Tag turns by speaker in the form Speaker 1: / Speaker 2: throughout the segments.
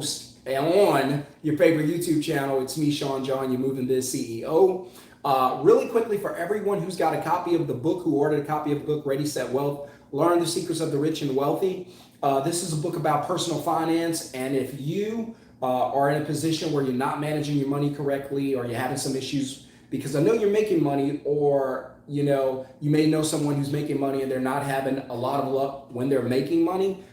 Speaker 1: on your favorite YouTube channel. It's me, Sean John, your Moving Biz CEO. Really quickly, for everyone who's got a copy of the book, who ordered a copy of the book, Ready, Set, Wealth, Learn the Secrets of the Rich and Wealthy. This is a book about personal finance, and if you are in a position where you're not managing your money correctly, or you're having some issues, because I know you're making money, or you may know someone who's making money and they're not having a lot of luck when they're making money.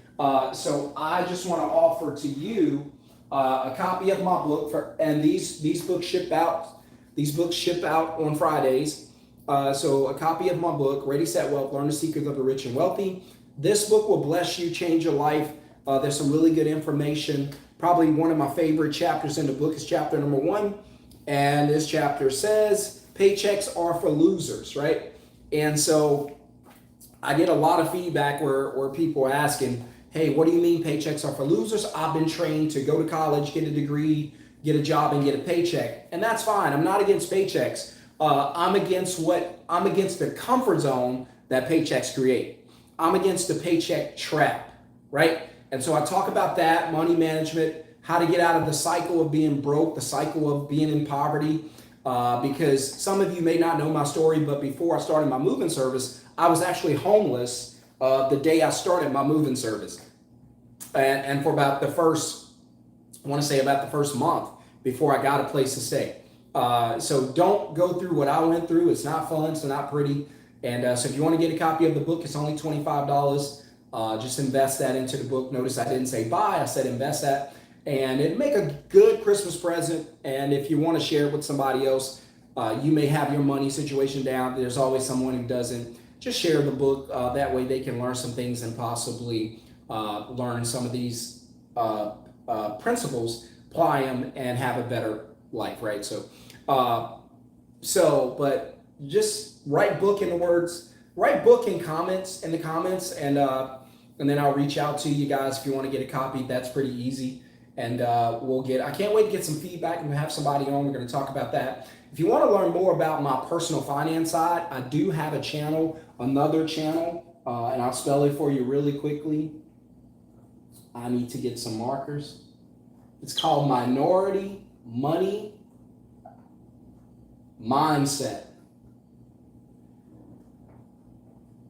Speaker 1: So I just want to offer to you a copy of my book, and these books ship out. These books ship out on Fridays. So a copy of my book, Ready, Set, Wealth, Learn the Secrets of the Rich and Wealthy. This book will bless you, change your life. There's some really good information. Probably one of my favorite chapters in the book is chapter number 1. And this chapter says, paychecks are for losers, right? And so I get a lot of feedback where people are asking, hey, what do you mean paychecks are for losers? I've been trained to go to college, get a degree, get a job, and get a paycheck. And that's fine. I'm not against paychecks. I'm against the comfort zone that paychecks create. I'm against the paycheck trap, right? And so I talk about that, money management, how to get out of the cycle of being broke, the cycle of being in poverty. Because some of you may not know my story, but before I started my moving service, I was actually homeless the day I started my moving service. And for about the first month before I got a place to stay. So don't go through what I went through. It's not fun. It's not pretty. And so if you want to get a copy of the book, it's only $25. Just invest that into the book. Notice I didn't say buy. I said invest that. And it'd make a good Christmas present. And if you want to share it with somebody else, you may have your money situation down. There's always someone who doesn't. Just share the book. That way they can learn some things and possibly learn some of these principles, apply them, and have a better life, right? So, but just write book in the comments, and then I'll reach out to you guys if you want to get a copy. That's pretty easy. And I can't wait to get some feedback and have somebody on. We're going to talk about that. If you want to learn more about my personal finance side, I do have another channel, and I'll spell it for you really quickly. I need to get some markers. It's called Minority Money Mindset.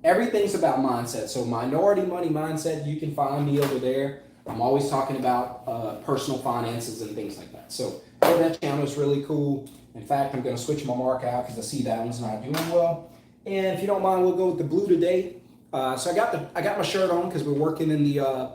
Speaker 1: Everything's about mindset. So Minority Money Mindset, you can find me over there. I'm always talking about personal finances and things like that. So that channel is really cool. In fact, I'm going to switch my mark out because I see that one's not doing well. And if you don't mind, we'll go with the blue today. So I got my shirt on because we're working in the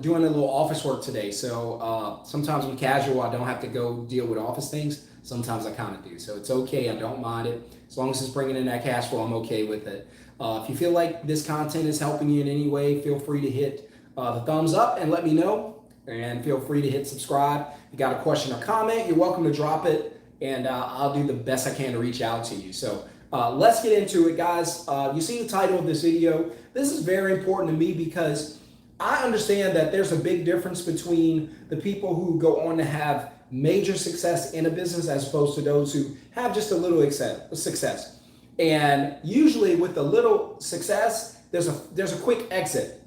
Speaker 1: doing a little office work today. So sometimes I'm casual. I don't have to go deal with office things. Sometimes I kind of do. So it's okay. I don't mind it. As long as it's bringing in that cash flow, I'm okay with it. If you feel like this content is helping you in any way, feel free to hit the thumbs up and let me know. And feel free to hit subscribe. If you got a question or comment, you're welcome to drop it. And I'll do the best I can to reach out to you. So let's get into it, guys. You see the title of this video. This is very important to me because I understand that there's a big difference between the people who go on to have major success in a business as opposed to those who have just a little success. And usually with a little success, there's a quick exit.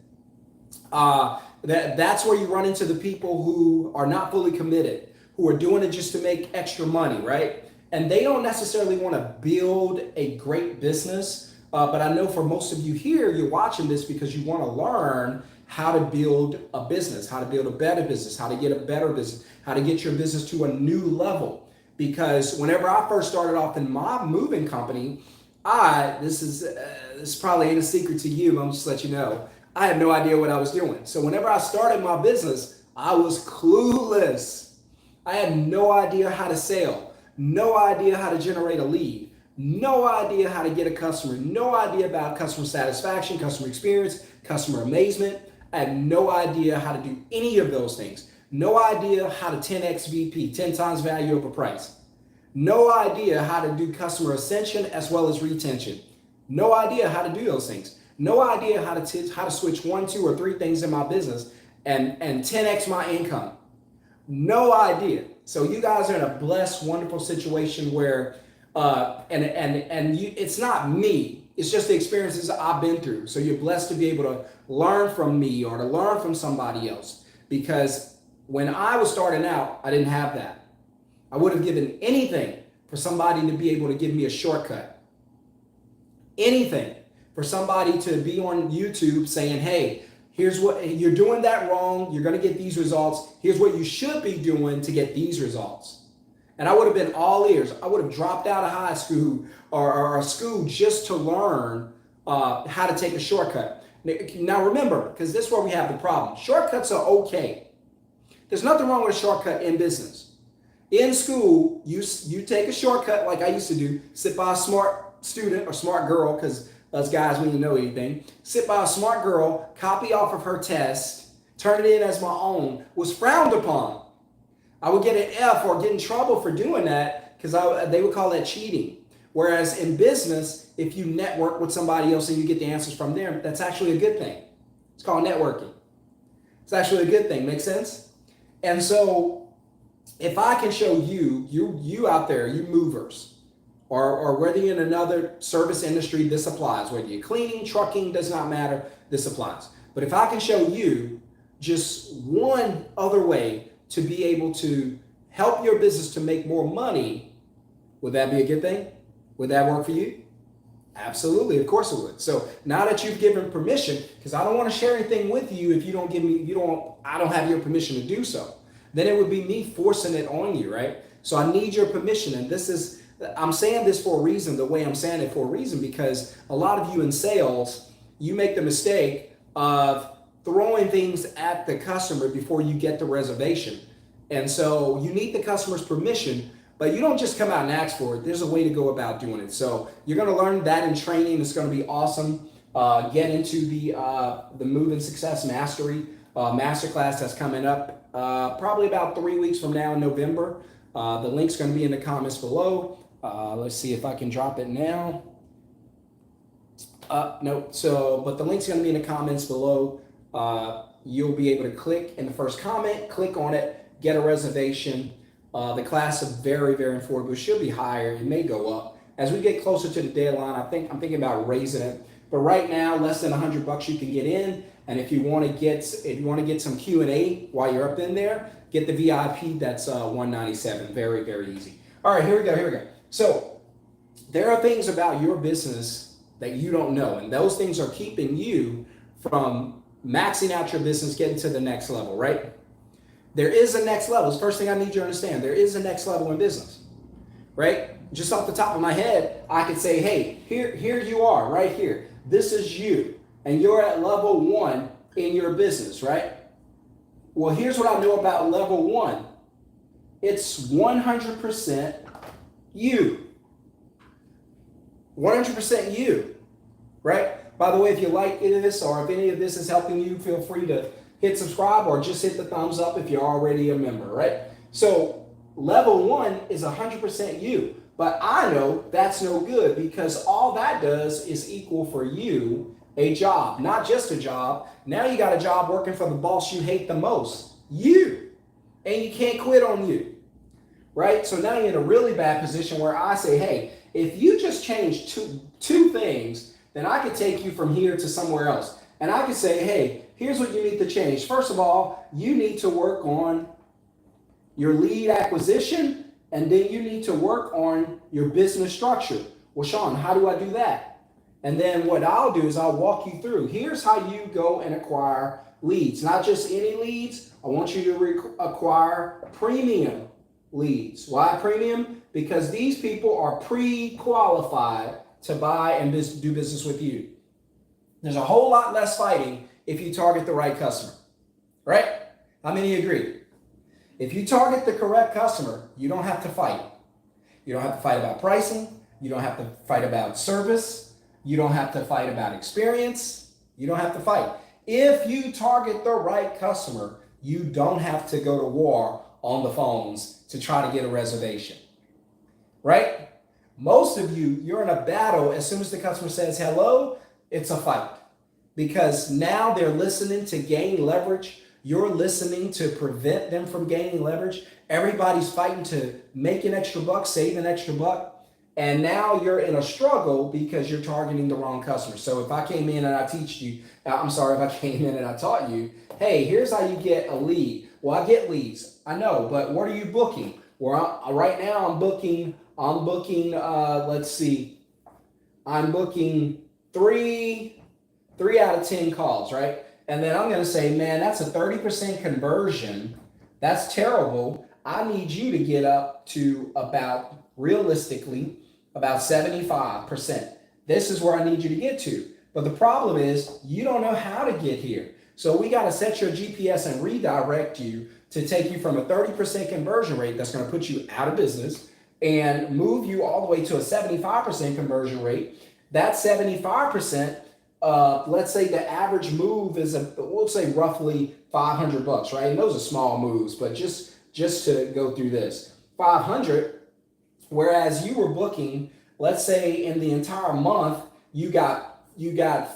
Speaker 1: That's where you run into the people who are not fully committed, who are doing it just to make extra money, right? And they don't necessarily want to build a great business. But I know for most of you here, you're watching this because you want to learn how to build a business, how to build a better business, how to get a better business, how to get your business to a new level. Because whenever I first started off in my moving company, this probably ain't a secret to you, I'm just let you know, I had no idea what I was doing. So whenever I started my business, I was clueless. I had no idea how to sell, no idea how to generate a lead, no idea how to get a customer, no idea about customer satisfaction, customer experience, customer amazement. I had no idea how to do any of those things. No idea how to 10x VP, 10 times value over price. No idea how to do customer ascension as well as retention. No idea how to do those things. No idea how to switch 1, 2, or 3 things in my business and 10x my income. No idea. So you guys are in a blessed, wonderful situation where it's not me. It's just the experiences I've been through. So you're blessed to be able to learn from me or to learn from somebody else, because When I was starting out, I didn't have that. I would have given anything for somebody to be able to give me a shortcut. Anything for somebody to be on YouTube saying, hey, here's what you're doing that wrong. You're going to get these results. Here's what you should be doing to get these results. And I would have been all ears. I would have dropped out of high school or school just to learn how to take a shortcut. Now remember, because this is where we have the problem. Shortcuts are okay. There's nothing wrong with a shortcut in business. In school, you take a shortcut like I used to do, sit by a smart student or smart girl, because us guys, we didn't know anything, sit by a smart girl, copy off of her test, turn it in as my own, was frowned upon. I would get an F or get in trouble for doing that because they would call that cheating. Whereas in business, if you network with somebody else and you get the answers from them, that's actually a good thing. It's called networking. It's actually a good thing. Make sense? And so if I can show you out there, you movers, or whether you're in another service industry, this applies. Whether you're cleaning, trucking, does not matter, this applies. But if I can show you just one other way to be able to help your business to make more money, would that be a good thing? Would that work for you? Absolutely, of course it would. So now that you've given permission, because I don't want to share anything with you if you don't give me, I don't have your permission to do so. Then it would be me forcing it on you, right? So I need your permission. And I'm saying this for a reason, the way I'm saying it for a reason, because a lot of you in sales, you make the mistake of throwing things at the customer before you get the reservation. And so you need the customer's permission, but you don't just come out and ask for it. There's a way to go about doing it. So you're going to learn that in training. It's going to be awesome. Get into the Move and Success Mastery Masterclass that's coming up probably about 3 weeks from now in November. The link's going to be in the comments below. Let's see if I can drop it now. No, but the link's going to be in the comments below. You'll be able to click in the first comment, click on it, get a reservation. The class is very, very affordable. It should be higher. It may go up as we get closer to the deadline. I'm thinking about raising it, but right now, less than $100 you can get in. And if you want to get some Q&A while you're up in there, get the VIP. That's $197. Very, very easy. All right, here we go. So there are things about your business that you don't know, and those things are keeping you from maxing out your business, getting to the next level, right? There is a next level. It's the first thing I need you to understand. There is a next level in business, right? Just off the top of my head, I could say, hey, here you are, right here. This is you, and you're at level 1 in your business, right? Well, here's what I know about level 1. It's 100% you. 100% you, right? By the way, if you like this or if any of this is helping you, feel free to hit subscribe or just hit the thumbs up if you're already a member, right? So level 1 is 100% you, but I know that's no good because all that does is equal for you a job, not just a job. Now you got a job working for the boss you hate the most, you, and you can't quit on you, right? So now you're in a really bad position where I say, hey, if you just change two things, then I could take you from here to somewhere else. And I could say, hey, here's what you need to change. First of all, you need to work on your lead acquisition, and then you need to work on your business structure. Well, Sean, how do I do that? And then what I'll do is I'll walk you through. Here's how you go and acquire leads. Not just any leads. I want you to acquire premium leads. Why premium? Because these people are pre-qualified to buy and do business with you. There's a whole lot less fighting if you target the right customer, right? How many agree? If you target the correct customer, you don't have to fight. You don't have to fight about pricing. You don't have to fight about service. You don't have to fight about experience. You don't have to fight. If you target the right customer, you don't have to go to war on the phones to try to get a reservation, right? Most of you, you're in a battle. As soon as the customer says hello, it's a fight because now they're listening to gain leverage. You're listening to prevent them from gaining leverage. Everybody's fighting to make an extra buck, save an extra buck. And now you're in a struggle because you're targeting the wrong customer. So if I came in and I taught you, hey, here's how you get a lead. Well, I get leads. I know, but what are you booking? Well, right now I'm booking, let's see, I'm booking three out of 10 calls, right? And then I'm going to say, man, that's a 30% conversion. That's terrible. I need you to get up to about, realistically, about 75%. This is where I need you to get to. But the problem is you don't know how to get here. So we got to set your GPS and redirect you to take you from a 30% conversion rate that's going to put you out of business and move you all the way to a 75% conversion rate. That 75%, let's say the average move is, we'll say roughly $500, right? And those are small moves, but just to go through this, 500, whereas you were booking, let's say in the entire month, you got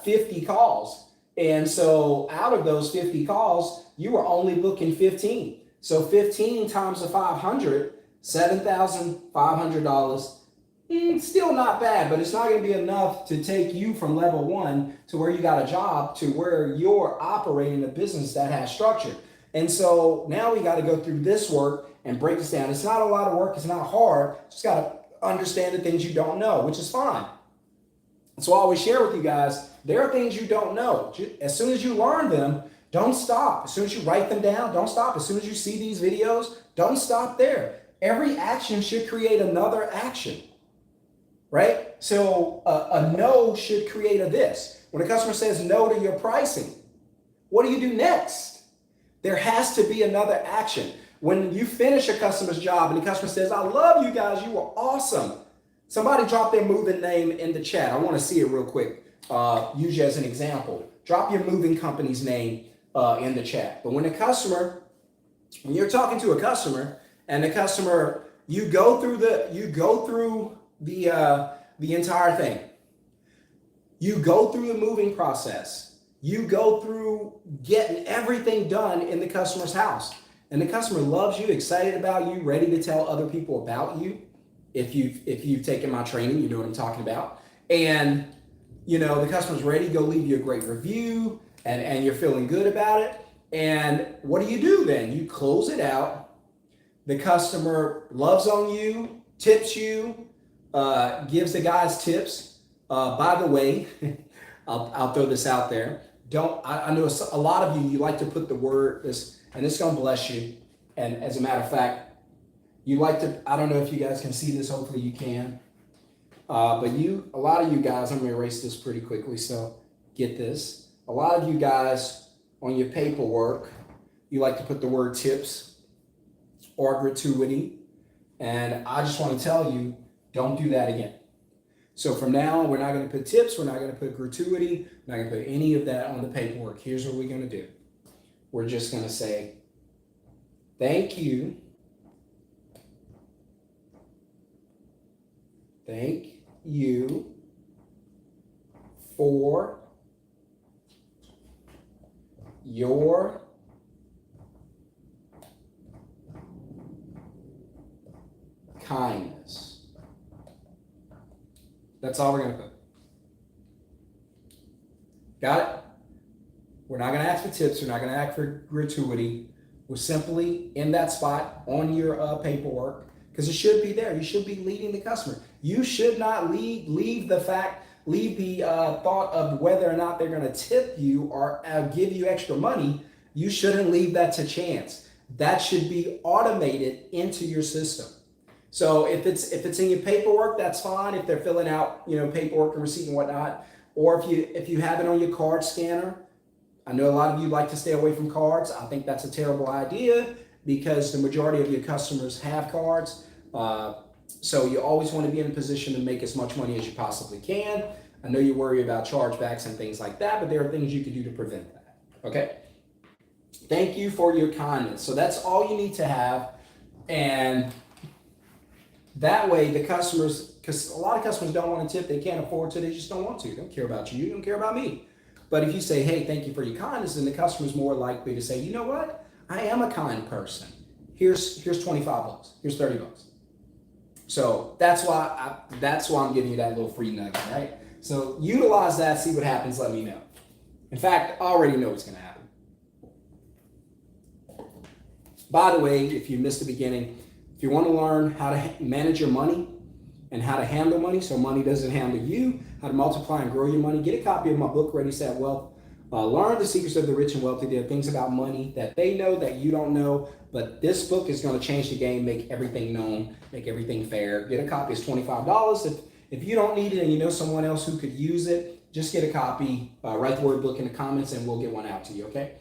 Speaker 1: 50 calls. And so out of those 50 calls, you were only booking 15. So 15 times the 500, $7,500. Still not bad, but it's not going to be enough to take you from level 1 to where you got a job to where you're operating a business that has structure. And so now we got to go through this work and break this down. It's not a lot of work. It's not hard. Just got to understand the things you don't know, which is fine. So I always share with you guys, there are things you don't know. As soon as you learn them, don't stop. As soon as you write them down, don't stop. As soon as you see these videos, don't stop there. Every action should create another action, right? So a no should create a this. When a customer says no to your pricing, what do you do next? There has to be another action. When you finish a customer's job and the customer says, I love you guys, you were awesome. Somebody drop their moving name in the chat. I want to see it real quick. Use you as an example. Drop your moving company's name in the chat. But when you're talking to a customer and the customer, you go through the entire thing. You go through the moving process. You go through getting everything done in the customer's house. And the customer loves you, excited about you, ready to tell other people about you. If you've taken my training, you know what I'm talking about. And the customer's ready to go leave you a great review and you're feeling good about it. And what do then? You close it out. The customer loves on you, tips you, gives the guys tips. By the way, I'll throw this out there. I know a lot of you like to put the word this, and it's gonna bless you. And as a matter of fact, you like to, I don't know if you guys can see this, hopefully you can. But a lot of you guys, I'm gonna erase this pretty quickly, so get this. A lot of you guys on your paperwork, you like to put the word tips or gratuity. And I just want to tell you, don't do that again. So from now on, we're not going to put tips, we're not going to put gratuity, we're not going to put any of that on the paperwork. Here's what we're going to do. We're just going to say, thank you. Thank you for your kindness. That's all we're going to put. Got it? We're not going to ask for tips. We're not going to ask for gratuity. We're simply in that spot on your paperwork because it should be there. You should be leading the customer. You should not leave the thought of whether or not they're going to tip you or give you extra money. You shouldn't leave that to chance. That should be automated into your system. So if it's in your paperwork, that's fine. If they're filling out, paperwork and receipt and whatnot, or if you have it on your card scanner. I know a lot of you like to stay away from cards. I think that's a terrible idea because the majority of your customers have cards. So you always want to be in a position to make as much money as you possibly can. I know you worry about chargebacks and things like that, but there are things you can do to prevent that. Okay. Thank you for your kindness. So that's all you need to have. And that way the customers, because a lot of customers don't want to tip, they can't afford to, they just don't want to. They don't care about you, they don't care about me. But if you say, hey, thank you for your kindness, then the customer's more likely to say, you know what? I am a kind person. Here's $25, here's $30. So that's why I'm giving you that little free nugget, right? So utilize that, see what happens, let me know. In fact, I already know what's gonna happen. By the way, if you missed the beginning, if you want to learn how to manage your money and how to handle money so money doesn't handle you, how to multiply and grow your money, get a copy of my book, Ready, Set, Wealth. Learn the secrets of the rich and wealthy. There are things about money that they know that you don't know, but this book is going to change the game, make everything known, make everything fair. Get a copy. It's $25. If you don't need it and you know someone else who could use it, just get a copy. Write the word book in the comments and we'll get one out to you, okay?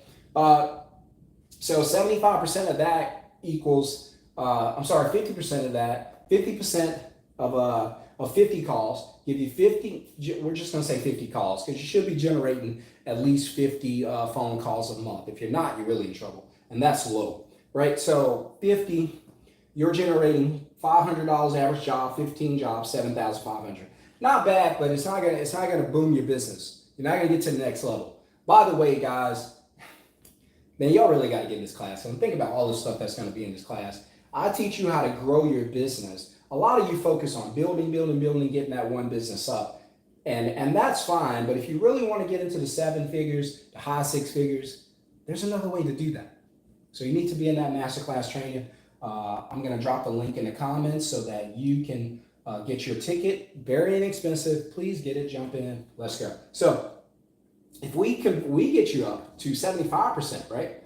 Speaker 1: So 75% of that equals, 50% of that, 50% of 50 calls, give you 50, we're just gonna say 50 calls, because you should be generating at least 50 phone calls a month. If you're not, you're really in trouble, and that's low, right? So 50, you're generating $500 average job, 15 jobs, 7,500. Not bad, but it's not gonna boom your business. You're not gonna get to the next level. By the way, guys, man, y'all really got to get in this class. And think about all the stuff that's going to be in this class. I teach you how to grow your business. A lot of you focus on building, getting that one business up. And that's fine. But if you really want to get into the 7 figures, the high 6 figures, there's another way to do that. So you need to be in that masterclass training. I'm going to drop the link in the comments so that you can get your ticket. Very inexpensive. Please get it. Jump in. Let's go. So if we get you up to 75%, right?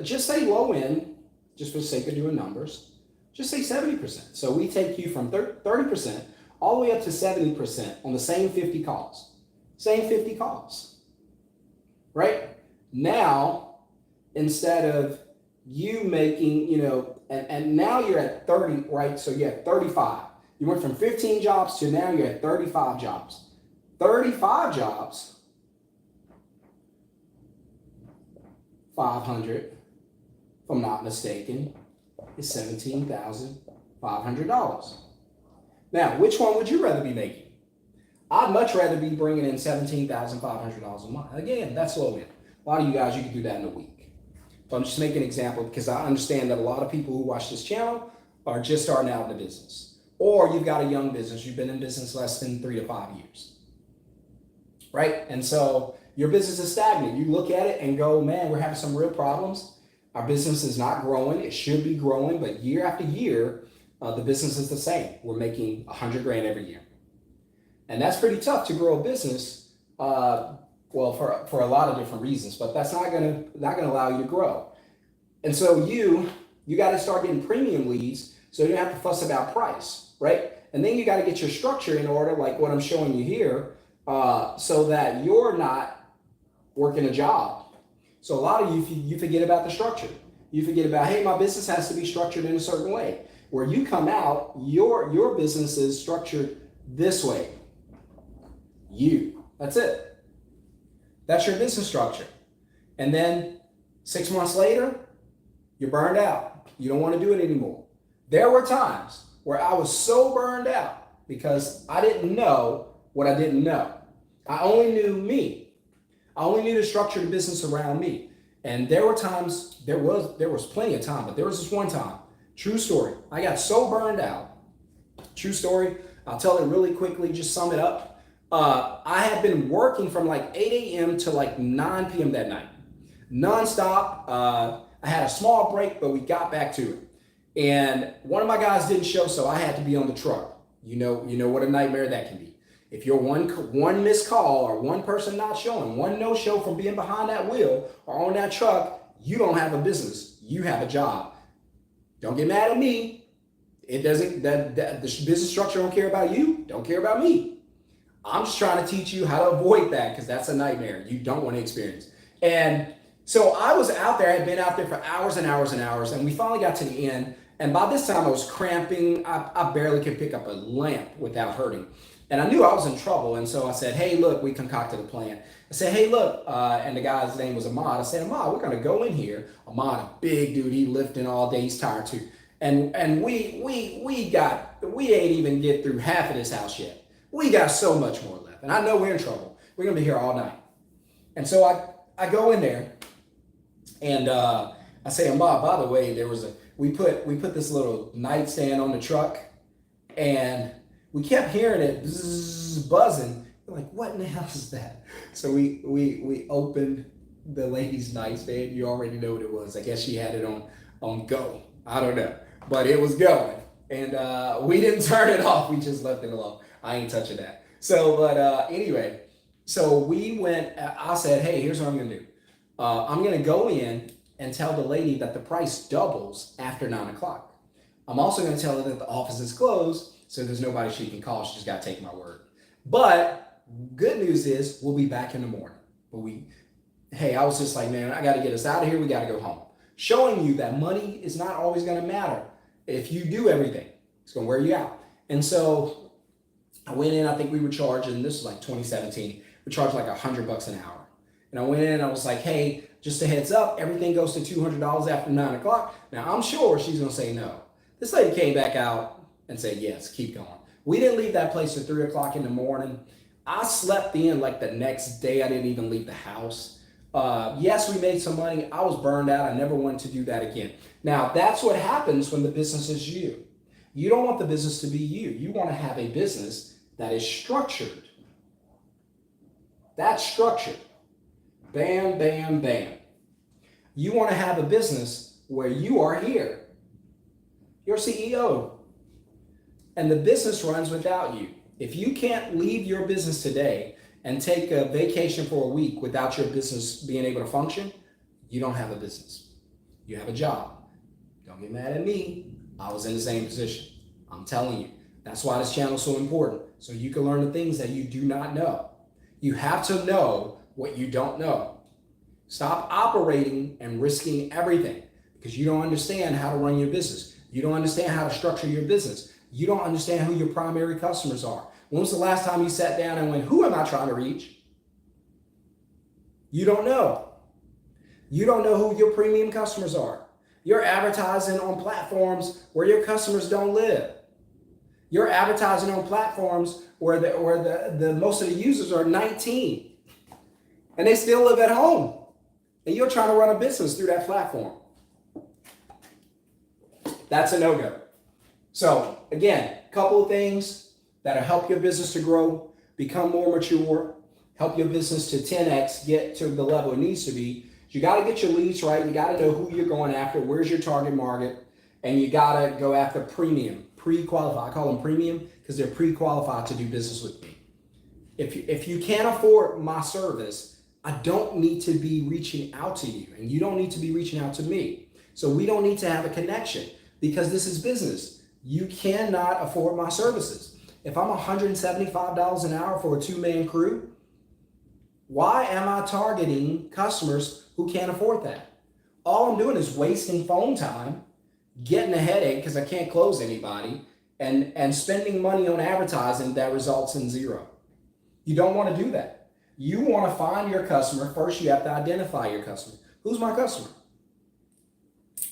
Speaker 1: Just say low end, just for the sake of doing numbers, just say 70%. So we take you from 30% all the way up to 70% on the same 50 calls. Same 50 calls, right? Now, instead of you making, and now you're at 30, right? So you're at 35. You went from 15 jobs to now you're at 35 jobs. 35 jobs, 500, if I'm not mistaken, is $17,500. Now, which one would you rather be making? I'd much rather be bringing in $17,500 a month. Again, that's low end. A lot of you guys, you can do that in a week. So I'm just making an example because I understand that a lot of people who watch this channel are just starting out in the business. Or you've got a young business. You've been in business less than 3 to 5 years. Right? And so your business is stagnant. You look at it and go, man, we're having some real problems. Our business is not growing. It should be growing, but year after year, the business is the same. We're making 100 grand every year. And that's pretty tough to grow a business, for a lot of different reasons, but that's not gonna allow you to grow. And so you got to start getting premium leads so you don't have to fuss about price, right? And then you got to get your structure in order, like what I'm showing you here, so that you're not working a job. So a lot of you forget about the structure. You forget about, hey, my business has to be structured in a certain way. Where you come out, your business is structured this way. That's it. That's your business structure. And then 6 months later, you're burned out. You don't want to do it anymore. There were times where I was so burned out because I didn't know what I didn't know. I only knew me. I only knew to structure the business around me. And there were times, there was plenty of time, but there was this one time, true story. I got so burned out. True story. I'll tell it really quickly, just sum it up. I had been working from like 8 a.m. to like 9 p.m. that night. Nonstop. I had a small break, but we got back to it. And one of my guys didn't show, so I had to be on the truck. You know what a nightmare that can be. If you're one missed call or one person not showing, one no-show from being behind that wheel or on that truck, you don't have a business. You have a job. Don't get mad at me. It doesn't, the business structure don't care about you, don't care about me. I'm just trying to teach you how to avoid that because that's a nightmare you don't want to experience. And so I was out there, I had been out there for hours and hours and hours, and we finally got to the end. And by this time I was cramping. I barely could pick up a lamp without hurting. And I knew I was in trouble. And so I said, hey, look, we concocted a plan. I said, hey, look, and the guy's name was Ahmad. I said, Ahmad, we're going to go in here. Ahmad, a big dude, he lifting all day, he's tired too. And we ain't even get through half of this house yet. We got so much more left. And I know we're in trouble. We're going to be here all night. And so I go in there and I say, Ahmad, by the way, we put this little nightstand on the truck and we kept hearing it buzzing. We're like, what in the hell is that? So we opened the lady's nightstand. You already know what it was. I guess she had it on on go. I don't know, but it was going, and we didn't turn it off. We just left it alone. I ain't touching that. So, but anyway, so we went. I said, hey, here's what I'm gonna do. I'm gonna go in and tell the lady that the price doubles after 9 o'clock. I'm also gonna tell her that the office is closed, so there's nobody she can call. She just gotta take my word. But good news is we'll be back in the morning. But hey, I was just like, man, I got to get us out of here. We got to go home. Showing you that money is not always going to matter. If you do everything, it's going to wear you out. And so I went in, I think we were charging, this was like 2017, we charged like $100 an hour. And I went in and I was like, hey, just a heads up, everything goes to $200 after 9 o'clock. Now I'm sure she's going to say no. This lady came back out and said, yes, keep going. We didn't leave that place at 3 o'clock in the morning. I slept in like the next day. I didn't even leave the house. Yes, we made some money. I was burned out. I never wanted to do that again. Now, that's what happens when the business is you. You don't want the business to be you. You want to have a business that is structured. That's structured. Bam, bam, bam. You want to have a business where you are here. You're CEO. And the business runs without you. If you can't leave your business today and take a vacation for a week without your business being able to function, you don't have a business. You have a job. Don't get mad at me. I was in the same position. I'm telling you. That's why this channel is so important. So you can learn the things that you do not know. You have to know what you don't know. Stop operating and risking everything because you don't understand how to run your business. You don't understand how to structure your business. You don't understand who your primary customers are. When was the last time you sat down and went, who am I trying to reach? You don't know. You don't know who your premium customers are. You're advertising on platforms where your customers don't live. You're advertising on platforms where the most of the users are 19 and they still live at home. And you're trying to run a business through that platform. That's a no-go. So again, a couple of things that'll help your business to grow, become more mature, help your business to 10x, get to the level it needs to be. You got to get your leads right. You got to know who you're going after, where's your target market, and you got to go after premium, pre-qualified. I call them premium because they're pre-qualified to do business with me. If you can't afford my service, I don't need to be reaching out to you, and you don't need to be reaching out to me. So we don't need to have a connection because this is business. You cannot afford my services. If I'm $175 an hour for a 2-man crew, why am I targeting customers who can't afford that? All I'm doing is wasting phone time, getting a headache because I can't close anybody, and spending money on advertising that results in zero. You don't want to do that. You want to find your customer. First, you have to identify your customer. Who's my customer?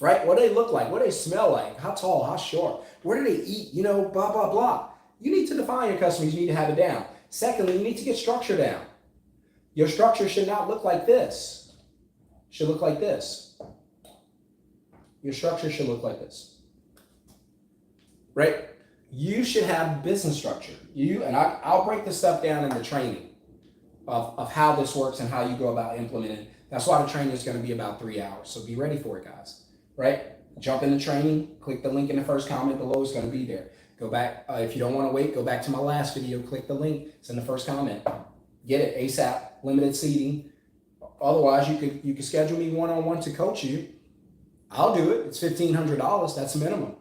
Speaker 1: Right? What do they look like? What do they smell like? How tall? How short? Where do they eat? Blah, blah, blah. You need to define your customers. You need to have it down. Secondly, you need to get structure down. Your structure should not look like this. It should look like this. Your structure should look like this. Right? You should have business structure. I'll break this stuff down in the training of how this works and how you go about implementing it. That's why the training is going to be about 3 hours. So be ready for it, guys. Right? Jump in the training, click the link in the first comment below. It's going to be there. Go back. If you don't want to wait, go back to my last video, click the link. It's in the first comment. Get it ASAP, limited seating. Otherwise, you could schedule me one-on-one to coach you. I'll do it. It's $1,500. That's the minimum.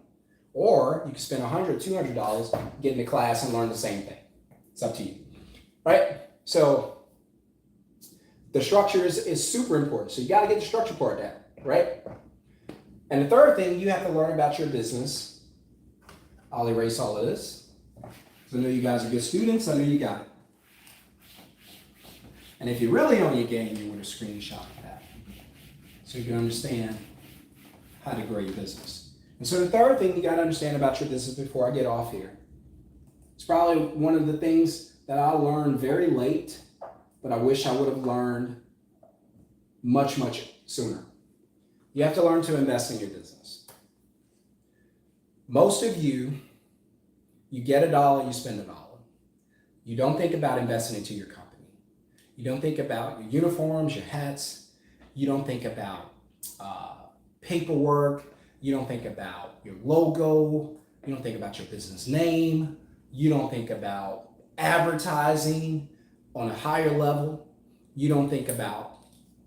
Speaker 1: Or you can spend $100, $200, get into class and learn the same thing. It's up to you. Right? So the structure is super important. So you got to get the structure part down. Right? And the third thing, you have to learn about your business. I'll erase all of this. So I know you guys are good students. I know you got it. And if you're really on your game, you want to screenshot that so you can understand how to grow your business. And so the third thing you got to understand about your business before I get off here, it's probably one of the things that I learned very late, but I wish I would have learned much, much sooner. You have to learn to invest in your business. Most of you get $1, you spend $1. You don't think about investing into your company. You don't think about your uniforms, your hats. You don't think about paperwork. You don't think about your logo. You don't think about your business name. You don't think about advertising on a higher level. You don't think about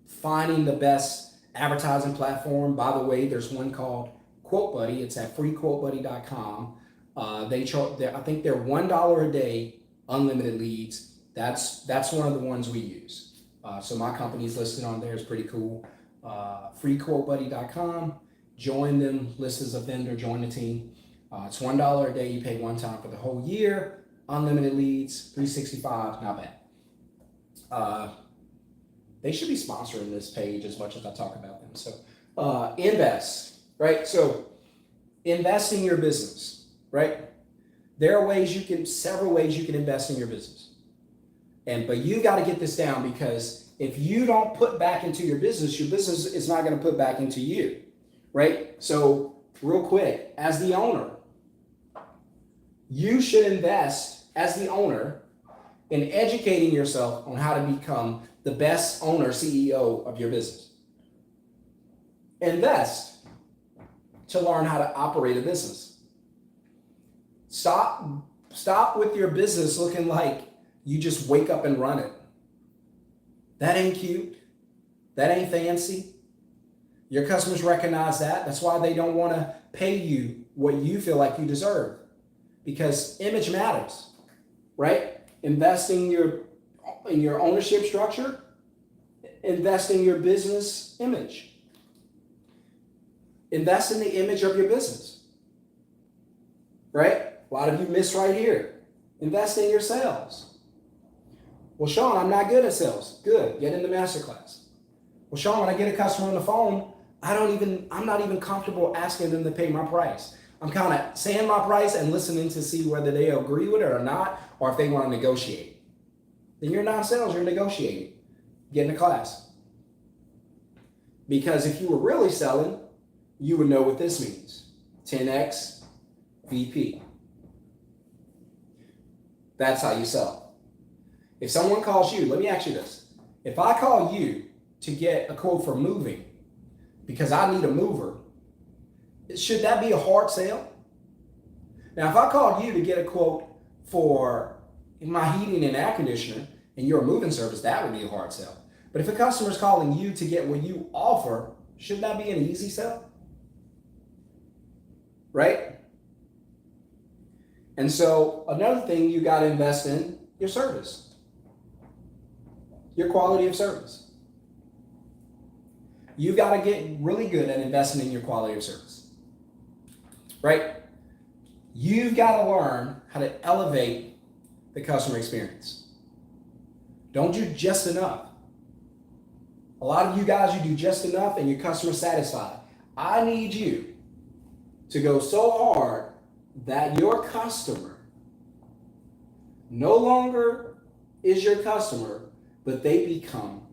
Speaker 1: finding the best advertising platform. By the way, there's one called QuoteBuddy. It's at freequotebuddy.com. They charge, I think they're $1 a day, unlimited leads. That's one of the ones we use. So my company's listed on there. It's pretty cool. Freequotebuddy.com. Join them, list as a vendor, join the team. It's $1 a day. You pay one time for the whole year. Unlimited leads, 365, not bad. They should be sponsoring this page as much as I talk about them. So invest, right? So invest in your business, right? There are several ways you can invest in your business. But you got to get this down, because if you don't put back into your business is not going to put back into you, right? So real quick, as the owner, you should invest as the owner in educating yourself on how to become the best owner, CEO of your business. Invest to learn how to operate a business. Stop with your business looking like you just wake up and run it. That ain't cute. That ain't fancy. Your customers recognize that. That's why they don't want to pay you what you feel like you deserve, because image matters, right? Invest in your ownership structure. Invest in your business image. Invest in the image of your business, right? A lot of you miss right here. Invest in your sales. Well, Sean, I'm not good at sales. Good, get into masterclass. Well, Sean, when I get a customer on the phone, I'm not even comfortable asking them to pay my price. I'm kind of saying my price and listening to see whether they agree with it or not, or if they want to negotiate. Then you're not sales, you're negotiating. Get in a class. Because if you were really selling, you would know what this means. 10x VP. That's how you sell. If someone calls you, let me ask you this. If I call you to get a quote for moving because I need a mover, should that be a hard sale? Now, if I called you to get a quote for my heating and air conditioner and you're a moving service, that would be a hard sell. But if a customer's calling you to get what you offer, should that be an easy sell? Right? And so another thing you got to invest in, your service, your quality of service. You got to get really good at investing in your quality of service, right? You've got to learn how to elevate the customer experience. Don't do just enough. A lot of you guys, you do just enough and your customer's satisfied. I need you to go so hard that your customer no longer is your customer, but they become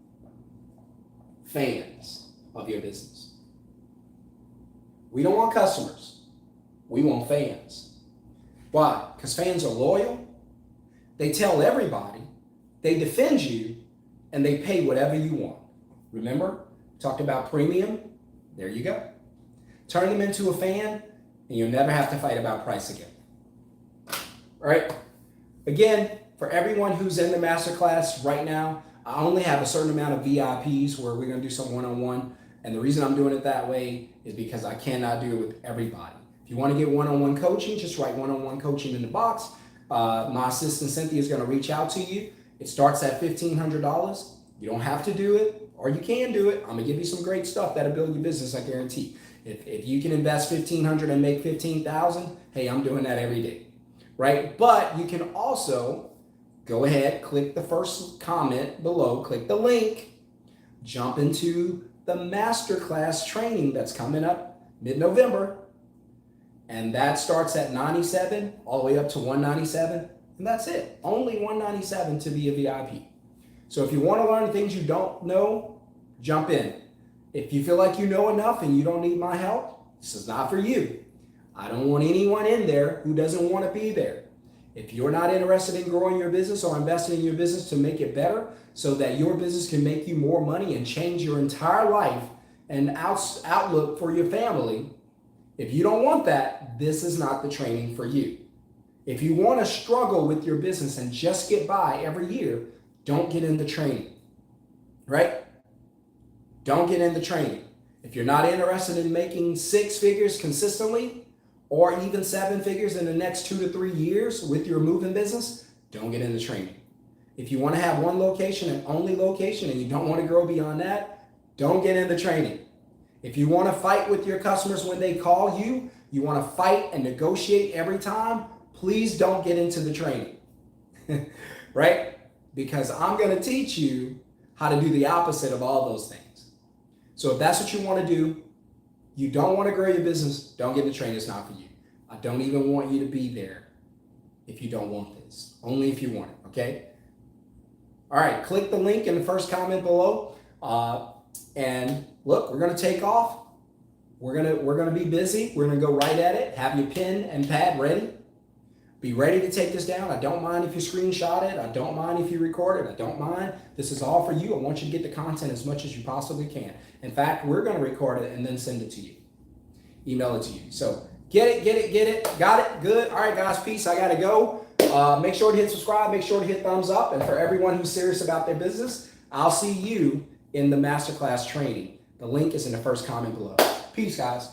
Speaker 1: fans of your business. We don't want customers. We want fans. Why? Because fans are loyal. They tell everybody. They defend you, and they pay whatever you want. Remember, talked about premium. There you go. Turn them into a fan, and you'll never have to fight about price again. All right? Again, for everyone who's in the masterclass right now, I only have a certain amount of VIPs where we're going to do some one-on-one. And the reason I'm doing it that way is because I cannot do it with everybody. If you want to get one-on-one coaching, just write one-on-one coaching in the box. My assistant Cynthia is going to reach out to you. It starts at $1,500. You don't have to do it, or you can do it. I'm going to give you some great stuff that'll build your business, I guarantee. If you can invest $1,500 and make $15,000, hey, I'm doing that every day, right? But you can also go ahead, click the first comment below, click the link, jump into the masterclass training that's coming up mid-November. And that starts at $97 all the way up to $197. And that's it. Only $197 to be a VIP. So if you want to learn things you don't know, jump in. If you feel like you know enough and you don't need my help, this is not for you. I don't want anyone in there who doesn't want to be there. If you're not interested in growing your business or investing in your business to make it better so that your business can make you more money and change your entire life and outlook for your family, If you don't want that, this is not the training for you. If you want to struggle with your business and just get by every year, don't get into training, right? Don't get into training. If you're not interested in making 6 figures consistently, or even 7 figures in the next 2 to 3 years with your moving business, don't get into training. If you want to have one location and only location and you don't want to grow beyond that, don't get into training. If you want to fight with your customers when they call you, you want to fight and negotiate every time, please don't get into the training, right? Because I'm going to teach you how to do the opposite of all those things. So if that's what you want to do, you don't want to grow your business, don't get into training. It's not for you. I don't even want you to be there if you don't want this. Only if you want it, okay? All right, click the link in the first comment below. And look, we're going to take off. We're going to be busy. We're going to go right at it. Have your pen and pad ready. Be ready to take this down. I don't mind if you screenshot it. I don't mind if you record it. I don't mind. This is all for you. I want you to get the content as much as you possibly can. In fact, we're going to record it and then send it to you. Email it to you. So get it. Got it? Good. All right, guys. Peace. I got to go. Make sure to hit subscribe. Make sure to hit thumbs up. And for everyone who's serious about their business, I'll see you in the masterclass training. The link is in the first comment below. Peace, guys.